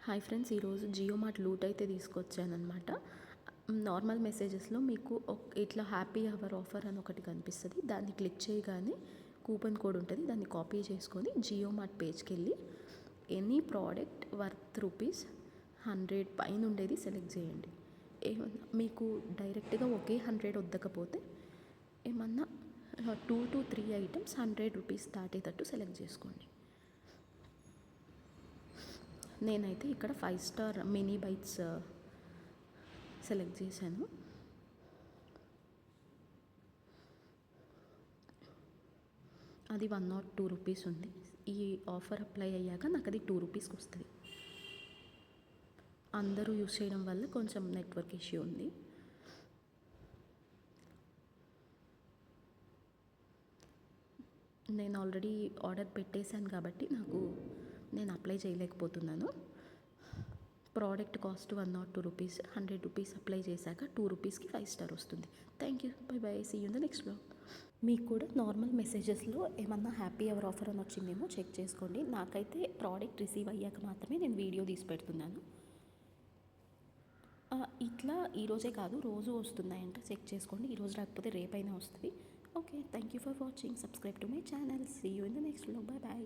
Hi friends, ఈరోజు Jio mart loot అయితే తీసుకొచ్చానమాట. Normal మెసేజెస్లో మీకు ఇట్లా హ్యాపీ అవర్ ఆఫర్ అని ఒకటి కనిపిస్తుంది. దాన్ని క్లిక్ చేయగానే కూపన్ కోడ్ ఉంటుంది. దాన్ని కాపీ చేసుకొని జియో మార్ట్ పేజ్కి వెళ్ళి ఎనీ ప్రోడక్ట్ వర్త్ రూపీస్ 100 పైన ఉండేది సెలెక్ట్ చేయండి. ఏమన్నా మీకు డైరెక్ట్గా ఒకే 100 వద్దకపోతే ఏమన్నా 2 to 3 ఐటమ్స్ 100 రూపీస్ దాటేటట్టు సెలెక్ట్ చేసుకోండి. నేనైతే ఇక్కడ 5 స్టార్ మినీ బైట్స్ సెలెక్ట్ చేశాను. అది 102 రూపీస్ ఉంది. ఈ ఆఫర్ అప్లై అయ్యాక నాకు అది 2 రూపీస్కి వస్తుంది. అందరూ యూస్ చేయడం వల్ల కొంచెం నెట్వర్క్ ఇష్యూ ఉంది. నేను ఆల్రెడీ ఆర్డర్ పెట్టేశాను కాబట్టి నేను అప్లై చేయలేకపోతున్నాను. Product cost 102 rupees, 100 rupees apply చేశాక 2 రూపీస్కి 5 స్టార్ వస్తుంది. Thank you, bye bye, see you in the next blog. మీకు కూడా నార్మల్ మెసేజెస్లో ఏమన్నా హ్యాపీ అవర్ ఆఫర్ అని వచ్చిందేమో చెక్ చేసుకోండి. నాకైతే ప్రోడక్ట్ రిసీవ్ అయ్యాక మాత్రమే నేను వీడియో తీసి పెడుతున్నాను. ఇట్లా ఈరోజే కాదు, రోజు వస్తున్నాయంట, చెక్ చేసుకోండి. ఈరోజు రాకపోతే రేపైనా వస్తుంది. Okay, thank you for watching. Subscribe to my channel. See you in the next blog. Bye bye.